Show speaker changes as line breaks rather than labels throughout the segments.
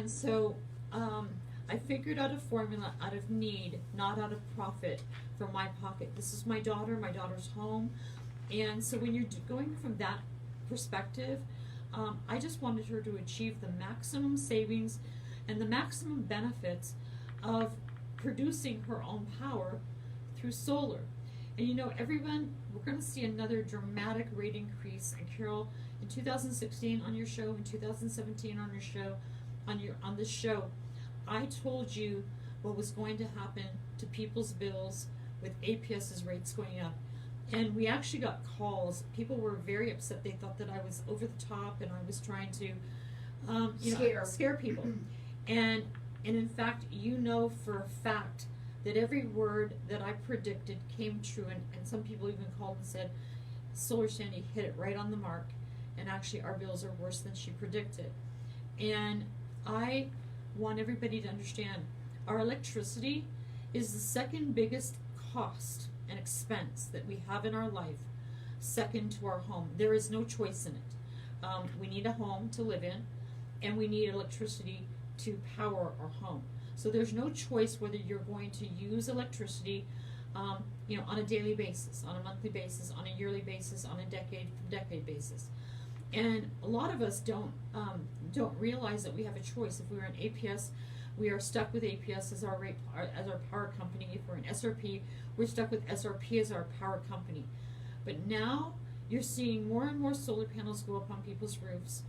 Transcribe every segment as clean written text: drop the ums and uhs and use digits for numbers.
And so I figured out a formula out of need, not out of profit, from my pocket. This is my daughter's home. And so when you're going from that perspective, I just wanted her to achieve the maximum savings and the maximum benefits of producing her own power through solar. And you know, everyone, we're going to see another dramatic rate increase. And Carol, in 2016 on your show, in 2017 on your show, on this show, I told you what was going to happen to people's bills with APS's rates going up. And we actually got calls. People were very upset. They thought that I was over the top and I was trying to, scare people. And in fact, you know for a fact that every word that I predicted came true. And some people even called and said, Solar Sandy hit it right on the mark. And actually, our bills are worse than she predicted. And I want everybody to understand our electricity is the second biggest cost and expense that we have in our life, second to our home. There is no choice in it. We need a home to live in, and we need electricity to power our home. So there's no choice whether you're going to use electricity on a daily basis, on a monthly basis, on a yearly basis, on a decade basis. And a lot of us don't realize that we have a choice. If we were an APS, we are stuck with APS as our power company. If we're an SRP, we're stuck with SRP as our power company. But now you're seeing more and more solar panels go up on people's roofs,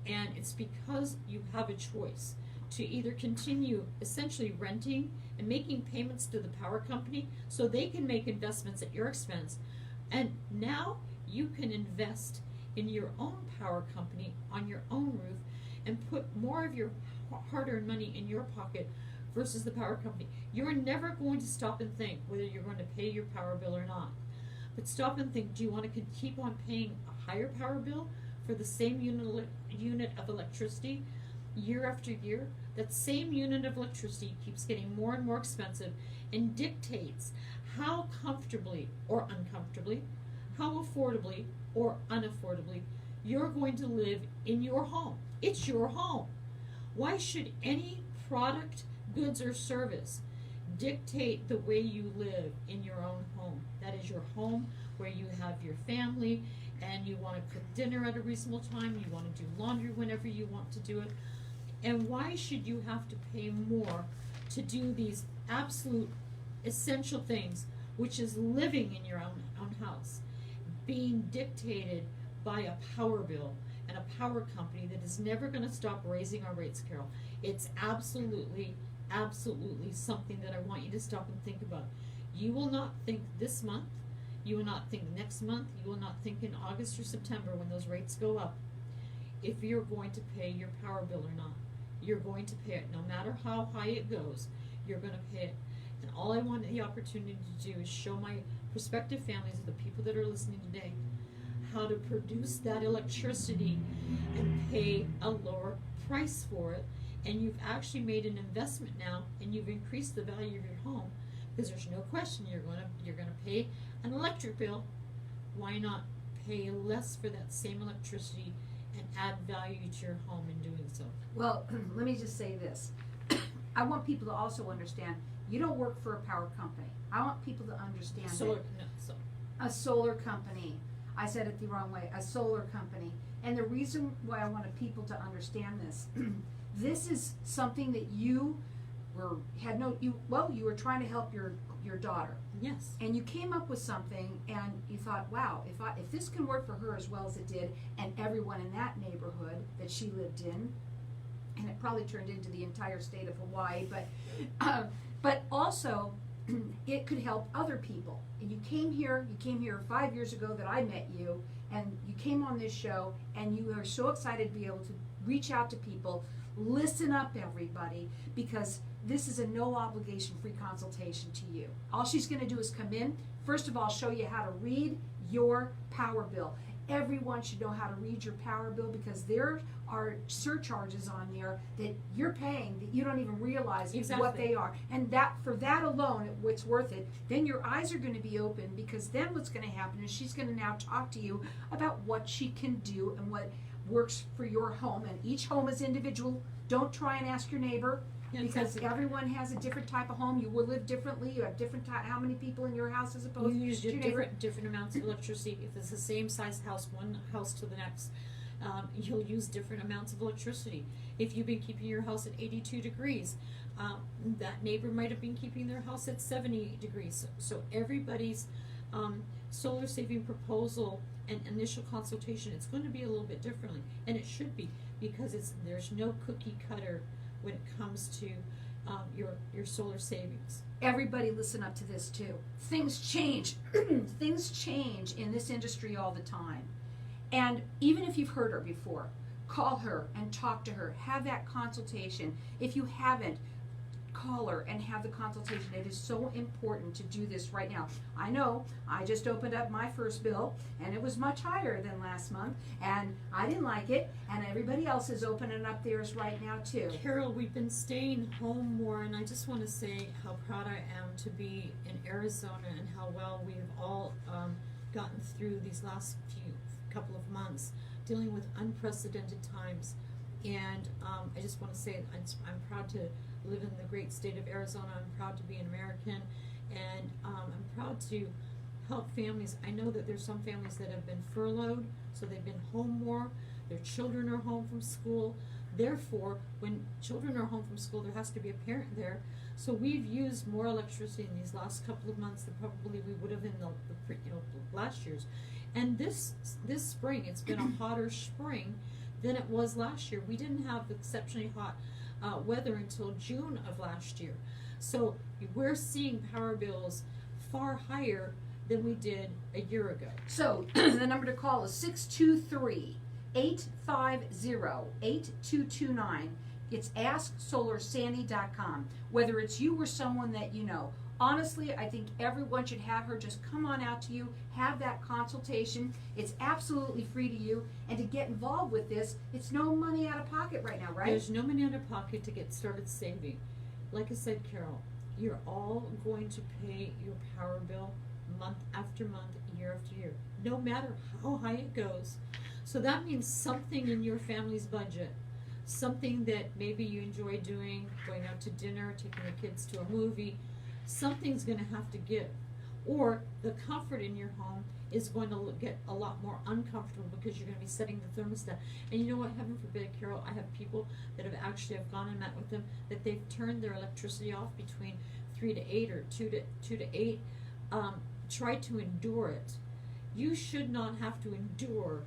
and it's because you have a choice to either continue essentially renting and making payments to the power company so they can make investments at your expense, and now you can invest in your own power company on your own roof and put more of your hard-earned money in your pocket versus the power company. You're never going to stop and think whether you're going to pay your power bill or not. But stop and think, do you want to keep on paying a higher power bill for the same unit of electricity year after year? That same unit of electricity keeps getting more and more expensive and dictates how comfortably or uncomfortably, how affordably or unaffordably you're going to live in your home. It's your home. Why should any product, goods, or service dictate the way you live in your own home? That is your home where you have your family and you want to cook dinner at a reasonable time, you want to do laundry whenever you want to do it. And why should you have to pay more to do these absolute essential things, which is living in your own house, being dictated by a power bill and a power company that is never going to stop raising our rates, Carol? It's absolutely something that I want you to stop and think about. You will not think this month, you will not think next month, you will not think in August or September when those rates go up if you're going to pay your power bill or not. You're going to pay it. No matter how high it goes, you're going to pay it. And all I want the opportunity to do is show my prospective families, the people that are listening today, how to produce that electricity and pay a lower price for it. And you've actually made an investment now, and you've increased the value of your home, because there's no question you're gonna pay an electric bill. Why not pay less for that same electricity and add value to your home in doing so?
Well, let me just say this. I want people to also understand you don't work for a power company. I want people to understand a solar company. I said it the wrong way. A solar company. And the reason why I wanted people to understand this, this is something that you were trying to help your daughter.
Yes.
And you came up with something, and you thought, wow, if this can work for her as well as it did, and everyone in that neighborhood that she lived in, and it probably turned into the entire state of Hawaii, but also it could help other people. And you came here 5 years ago that I met you, and you came on this show, and you are so excited to be able to reach out to people. Listen up, everybody, because this is a no obligation free consultation to you. All she's going to do is come in, first of all, show you how to read your power bill. Everyone should know how to read your power bill, because there are surcharges on there that you're paying that you don't even realize what they are. And that, for that alone, it's worth it. Then your eyes are going to be open, because then what's going to happen is she's going to now talk to you about what she can do and what works for your home. And each home is individual Don't try and ask your neighbor,
Yeah,
because
exactly.
everyone has a different type of home. You will live differently. You have different how many people in your house as opposed
You use
to your neighbor.
different amounts of electricity. If it's the same size house, one house to the next, you'll use different amounts of electricity. If you've been keeping your house at 82 degrees, that neighbor might have been keeping their house at 70 degrees. So everybody's solar saving proposal and initial consultation, it's going to be a little bit differently, and it should be, because there's no cookie cutter when it comes to your solar savings.
Everybody listen up to this too. Things change. Things change in this industry all the time. And even if you've heard her before, call her and talk to her. Have that consultation. If you haven't, call her and have the consultation. It is so important to do this right now. I know I just opened up my first bill and it was much higher than last month, and I didn't like it, and everybody else is opening up theirs right now too.
Carol, we've been staying home more, and I just want to say how proud I am to be in Arizona and how well we have all gotten through these last couple of months, dealing with unprecedented times. And I just want to say I'm proud to live in the great state of Arizona. I'm proud to be an American, and I'm proud to help families. I know that there's some families that have been furloughed, so they've been home more. Their children are home from school. Therefore, when children are home from school, there has to be a parent there. So we've used more electricity in these last couple of months than probably we would have in the last year's. And this spring, it's been a hotter spring than it was last year. We didn't have exceptionally hot weather until June of last year. So we're seeing power bills far higher than we did a year ago.
So the number to call is 623-850-8229. It's AskSolarSandy.com. Whether it's you or someone that you know. Honestly, I think everyone should have her just come on out to you, have that consultation. It's absolutely free to you. And to get involved with this, it's no money out of pocket right now, right?
There's no money out of pocket to get started saving. Like I said, Carol, you're all going to pay your power bill month after month, year after year, no matter how high it goes. So that means something in your family's budget, something that maybe you enjoy doing, going out to dinner, taking the kids to a movie, something's going to have to give. Or the comfort in your home is going to get a lot more uncomfortable because you're going to be setting the thermostat. And you know what, heaven forbid, Carol, I have people that have gone and met with them that they've turned their electricity off between 3 to 8 or 2 to 8. Try to endure it. You should not have to endure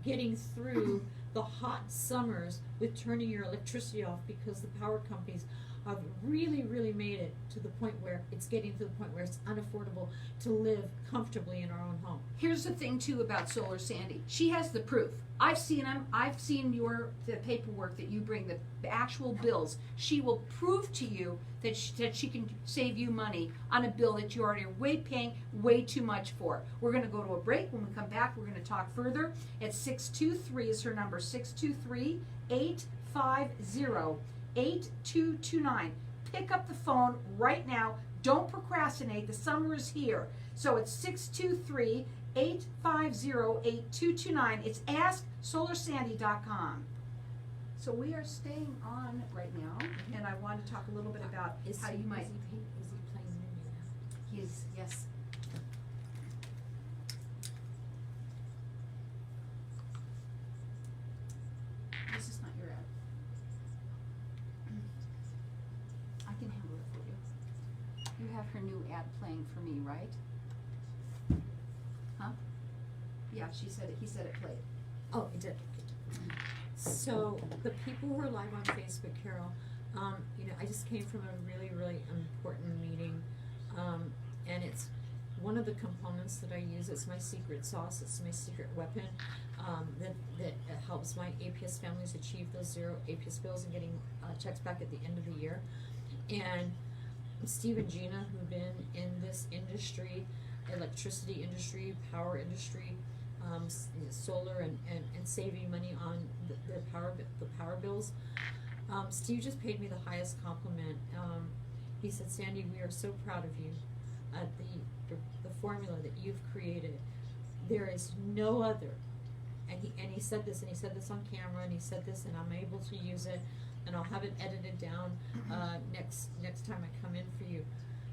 getting through the hot summers with turning your electricity off, because the power companies have really, really made it to the point where it's getting to the point where it's unaffordable to live comfortably in our own home.
Here's the thing too about Solar Sandy. She has the proof. I've seen them. I've seen the paperwork that you bring, the actual bills. She will prove to you that she can save you money on a bill that you already are paying way too much for. We're going to go to a break. When we come back, we're going to talk further. It's 623 is her number, 623-850-8229. Pick up the phone right now. Don't procrastinate. The summer is here. So it's 623-850-8229. It's AskSolarSandy.com. So we are staying on right now, and I want to talk a little bit about how you might.
Is he playing Menu now?
He is, yes. This is not your ad. I can handle it for you. You have her new ad playing for me, right? Huh? Yeah, he said it played.
Oh, it did. So the people who are live on Facebook, Carol, I just came from a really, really important meeting, and it's one of the components that I use. It's my secret sauce. It's my secret weapon that helps my APS families achieve those zero APS bills and getting checks back at the end of the year. And Steve and Gina, who've been in this industry, electricity industry, power industry, solar and saving money on the power bills. Steve just paid me the highest compliment. He said, Sandy, we are so proud of you at the formula that you've created. There is no other. And he said this, on camera, and he said this, and I'm able to use it. and I'll have it edited down next time I come in for you.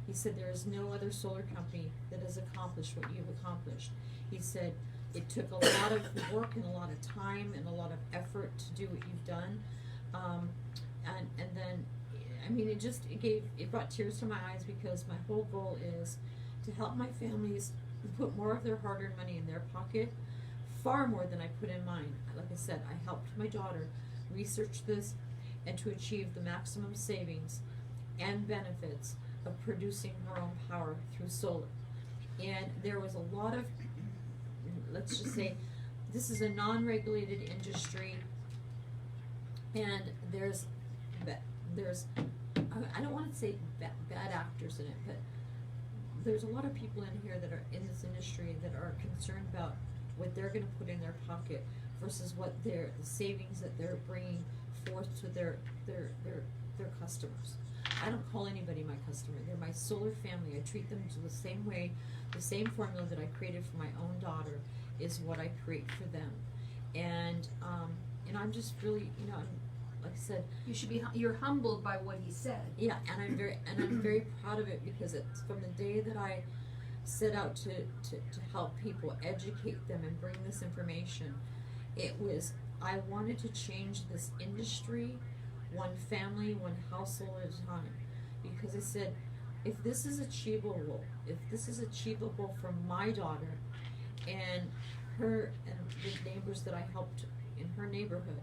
He said there is no other solar company that has accomplished what you've accomplished. He said it took a lot of work and a lot of time and a lot of effort to do what you've done, and then, I mean, it brought tears to my eyes, because my whole goal is to help my families put more of their hard-earned money in their pocket, far more than I put in mine. Like I said, I helped my daughter research this and to achieve the maximum savings and benefits of producing her own power through solar. And there was a lot of, let's just say, this is a non-regulated industry, and there's I don't want to say bad actors in it, but there's a lot of people in here that are in this industry that are concerned about what they're going to put in their pocket versus what the savings that they're bringing forth to their customers. I don't call anybody my customer. They're my solar family. I treat them to the same way, the same formula that I created for my own daughter is what I create for them. And I'm just really, like I said,
you're humbled by what he said.
yeah, and I'm very proud of it, because it's from the day that I set out to help people, educate them, and bring this information. I wanted to change this industry, one family, one household at a time, because I said, if this is achievable for my daughter and her and the neighbors that I helped in her neighborhood,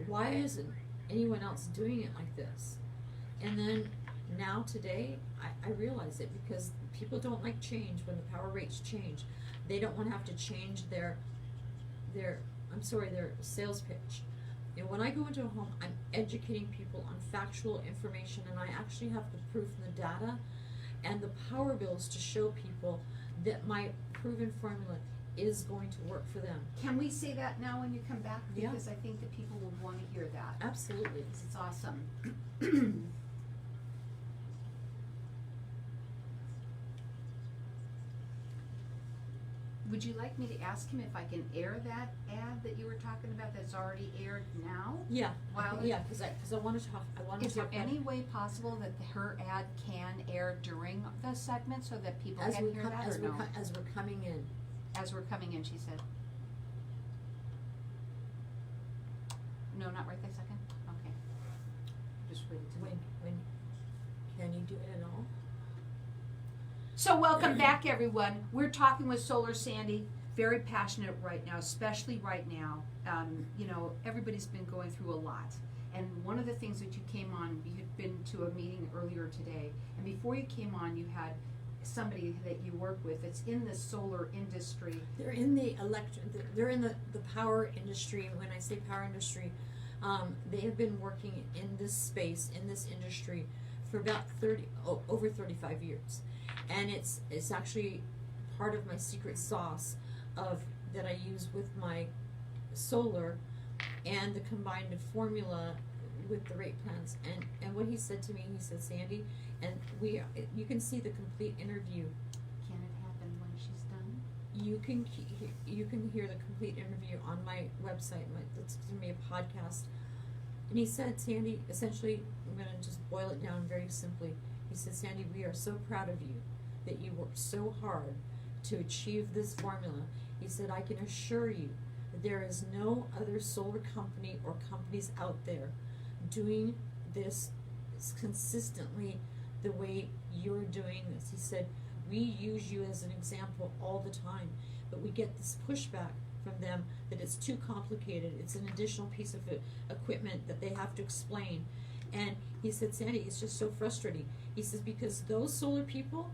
why isn't anyone else doing it like this? And then now today, I realize it, because people don't like change. When the power rates change, they don't want to have to change their sales pitch. And when I go into a home, I'm educating people on factual information, and I actually have the proof and the data and the power bills to show people that my proven formula is going to work for them.
Can we say that now when you come back?
Yeah.
Because I think that people will want to hear that.
Absolutely.
Because it's awesome. Would you like me to ask him if I can air that ad that you were talking about that's already aired now?
Yeah.
While
Yeah, because I want to talk.
Is there any way possible that her ad can air during the segment so that people can hear that, or no?
As we're coming in.
As we're coming in, she said. No, not right this second? Okay. Just wait to
When can you do it at all?
So welcome back, everyone. We're talking with Solar Sandy, very passionate right now, especially right now. Everybody's been going through a lot. And one of the things that you came on, you had been to a meeting earlier today, and before you came on, you had somebody that you work with that's in the solar industry.
They're in the they're in the power industry. When I say power industry, they have been working in this space, in this industry, for about over 35 years. And it's actually part of my secret sauce that I use with my solar and the combined formula with the rate plans. And what he said to me, he said, Sandy, and you can see the complete interview.
Can it happen when she's done?
You can hear the complete interview on my website. It's going to be a podcast. And he said, Sandy, essentially, I'm going to just boil it down very simply. He said, Sandy, we are so proud of you that you worked so hard to achieve this formula. He said, I can assure you that there is no other solar company or companies out there doing this consistently the way you're doing this. He said, we use you as an example all the time, but we get this pushback from them that it's too complicated. It's an additional piece of equipment that they have to explain. And he said, Sandy, it's just so frustrating. He says, because those solar people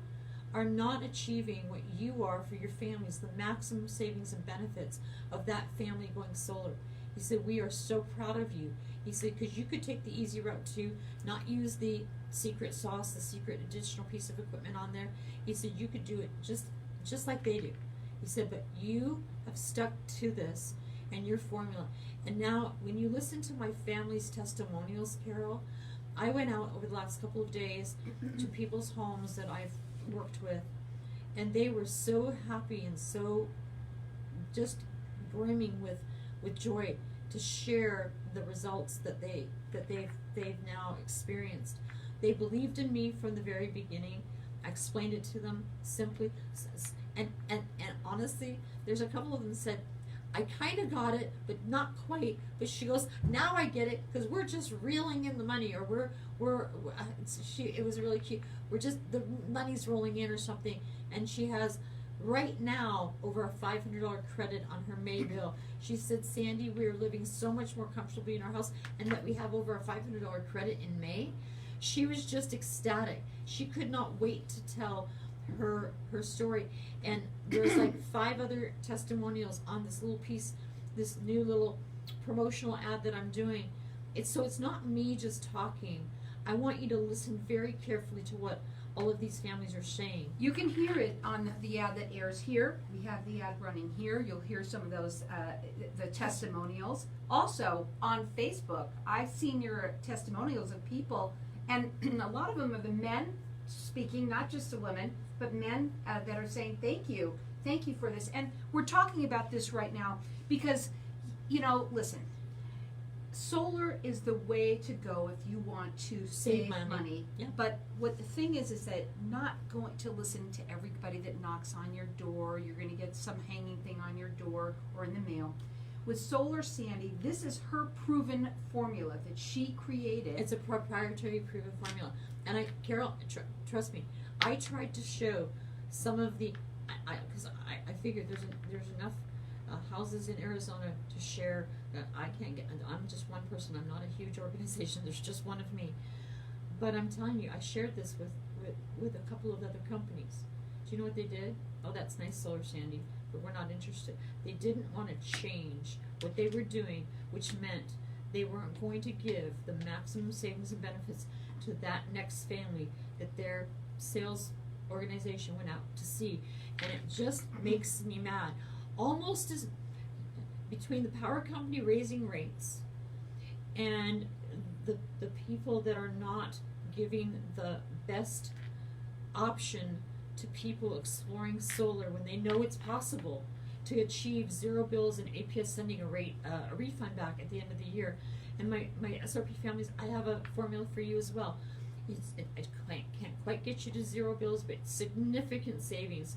are not achieving what you are for your families, the maximum savings and benefits of that family going solar. He said, we are so proud of you. He said, because you could take the easy route to not use the secret sauce, the secret additional piece of equipment on there. He said, you could do it just like they do. He said, but you have stuck to this and your formula. And now, when you listen to my family's testimonials, Carol, I went out over the last couple of days to people's homes that I've worked with, and they were so happy and so just brimming with joy to share the results that they that they've now experienced. They believed in me from the very beginning. I explained it to them simply, and honestly, there's a couple of them said, I kind of got it, but not quite. But she goes, now I get it, because we're just reeling in the money, or it was really cute. We're just, the money's rolling in or something, and she has right now over a $500 credit on her May bill. She said, Sandy, we are living so much more comfortably in our house, and that we have over a $500 credit in May. She was just ecstatic. She could not wait to tell her story. And there's like 5 other testimonials on this little piece, this new little promotional ad that I'm doing. It's not me just talking. I want you to listen very carefully to what all of these families are saying.
You can hear it on the ad that airs here. We have the ad running here. You'll hear some of those, the testimonials. Also, on Facebook, I've seen your testimonials of people, and a lot of them are the men speaking, not just the women, but men that are saying, thank you for this. And we're talking about this right now because, listen, solar is the way to go if you want to save money.
Yeah.
But what the thing is that not going to listen to everybody that knocks on your door. You're going to get some hanging thing on your door or in the mail. With Solar Sandy, this is her proven formula that she created.
It's a proprietary proven formula. And Carol, trust me, I tried to show some of the, because I figured there's enough houses in Arizona to share that I can't get, and I'm just one person, I'm not a huge organization, there's just one of me. But I'm telling you, I shared this with a couple of other companies. Do you know what they did? Oh, that's nice, Solar Sandy, but we're not interested. They didn't want to change what they were doing, which meant they weren't going to give the maximum savings and benefits to that next family that their sales organization went out to see. And it just makes me mad. Almost as between the power company raising rates and the people that are not giving the best option to people exploring solar when they know it's possible to achieve 0 bills and APS sending a refund back at the end of the year. And my SRP families, I have a formula for you as well. It can't quite get you to 0 bills, but significant savings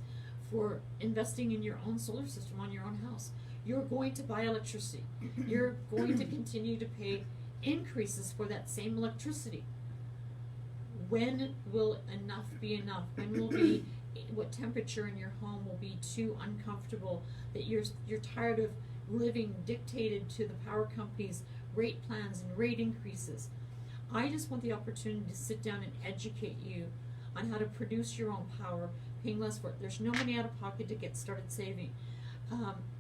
for investing in your own solar system on your own house. You're going to buy electricity. You're going to continue to pay increases for that same electricity. When will enough be enough? When will be, what temperature in your home will be too uncomfortable that you're tired of living dictated to the power companies' rate plans and rate increases? I just want the opportunity to sit down and educate you on how to produce your own power, paying less for it. There's no money out of pocket to get started saving.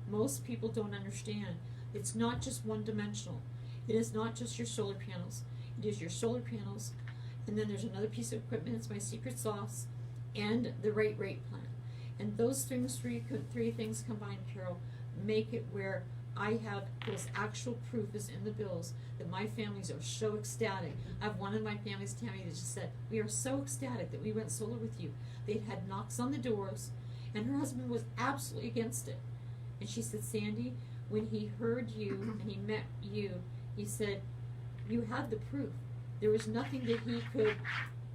Most people don't understand. It's not just one-dimensional. It is not just your solar panels. It is your solar panels, and then there's another piece of equipment. It's my secret sauce, and the rate plan. And those things, three things combined, Carol, make it where I have this actual proof is in the bills that my families are so ecstatic. I have one of my families, Tammy, that just said, we are so ecstatic that we went solar with you. They'd had knocks on the doors, and her husband was absolutely against it. And she said, Sandy, when he heard you and he met you, he said, you had the proof. There was nothing that he could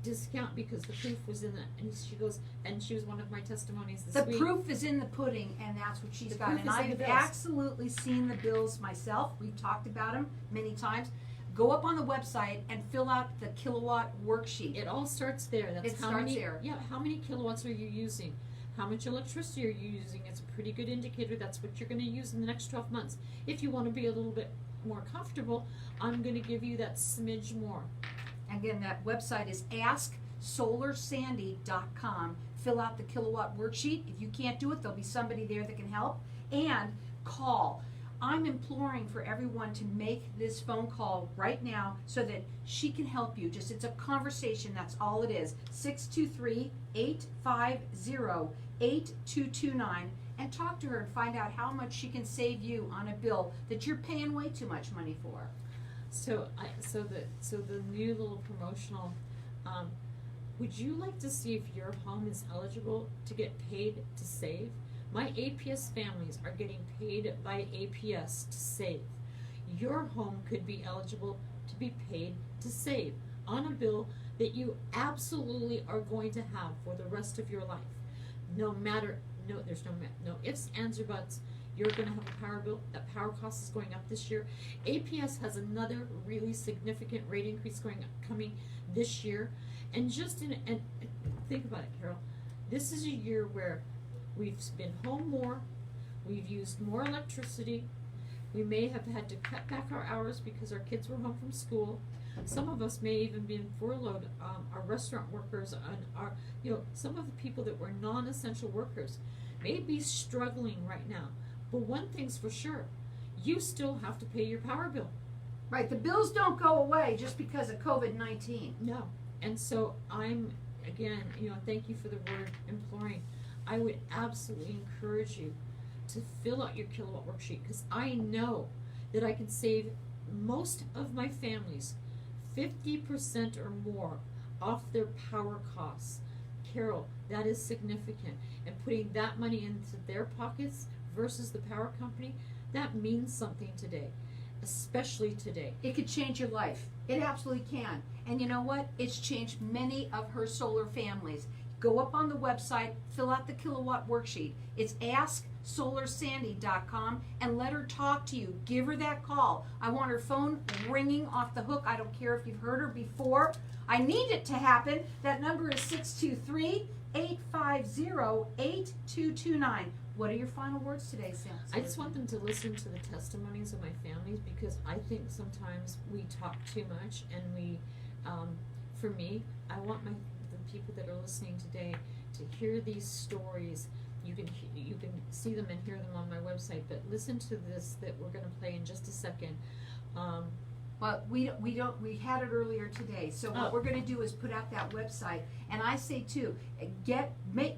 discount because the proof was in the, and she goes, and she was one of my testimonies this week.
The proof is in the pudding, and that's what she's got.
proof
And
is in
I've
the bills.
absolutely seen the bills myself. We've talked about them many times. Go up on the website and fill out the kilowatt worksheet.
It all starts there. That's
It
how
starts
many,
there.
Yeah, how many kilowatts are you using? How much electricity are you using? It's a pretty good indicator. That's what you're going to use in the next 12 months. If you want to be a little bit more comfortable, I'm going to give you that smidge more.
Again, that website is asksolarsandy.com. Fill out the kilowatt worksheet. If you can't do it, there'll be somebody there that can help. And call. I'm imploring for everyone to make this phone call right now so that she can help you. Just, it's a conversation, that's all it is. 623-850-8229, and talk to her and find out how much she can save you on a bill that you're paying way too much money for.
So the new little promotional, would you like to see if your home is eligible to get paid to save? My APS families are getting paid by APS to save. Your home could be eligible to be paid to save on a bill that you absolutely are going to have for the rest of your life. No matter, there's no ifs, ands, or buts. You're going to have a power bill. That power cost is going up this year. APS has another really significant rate increase coming this year. And and think about it, Carol. This is a year where we've been home more, we've used more electricity, we may have had to cut back our hours because our kids were home from school. Some of us may even be furloughed. Our restaurant workers and some of the people that were non-essential workers may be struggling right now. But one thing's for sure, you still have to pay your power bill.
Right, the bills don't go away just because of COVID-19.
No. And so again, thank you for the word imploring. I would absolutely encourage you to fill out your kilowatt worksheet, because I know that I can save most of my families 50% or more off their power costs. Carol, that is significant. And putting that money into their pockets versus the power company, that means something today, especially today.
It could change your life. It absolutely can. And you know what? It's changed many of her solar families. Go up on the website, fill out the kilowatt worksheet. It's asksolarsandy.com, and let her talk to you. Give her that call. I want her phone ringing off the hook. I don't care if you've heard her before. I need it to happen. That number is 623-850-8229. What are your final words today, Sam?
I just want them to listen to the testimonies of my families, because I think sometimes we talk too much, and for me, I want the people that are listening today to hear these stories. You can see them and hear them on my website, but listen to this that we're going to play in just a second.
But we had it earlier today. So what we're going to do is put out that website, and I say too,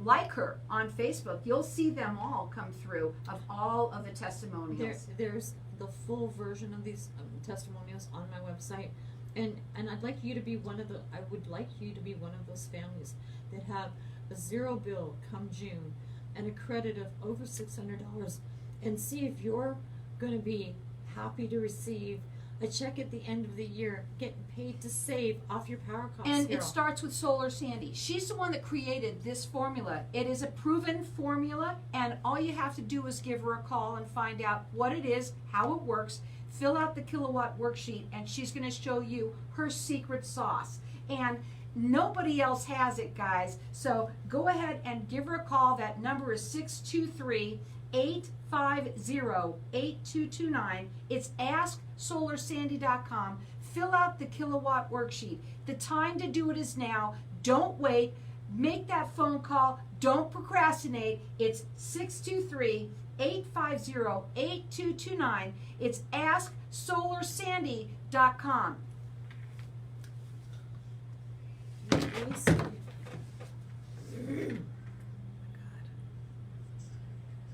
like her on Facebook. You'll see them all come through of all of the testimonials.
There's the full version of these testimonials on my website, and I'd like you to be one of I would like you to be one of those families that have a zero bill come June and a credit of over $600, and see if you're going to be happy to receive a check at the end of the year, getting paid to save off your power costs.
And it starts with Solar Sandy. She's the one that created this formula. It is a proven formula, and all you have to do is give her a call and find out what it is, how it works, fill out the kilowatt worksheet, and she's going to show you her secret sauce. And nobody else has it, guys. So go ahead and give her a call. That number is 623-850-8229. It's asksolarsandy.com. Fill out the kilowatt worksheet. The time to do it is now. Don't wait. Make that phone call. Don't procrastinate. It's 623-850-8229. It's asksolarsandy.com.
Really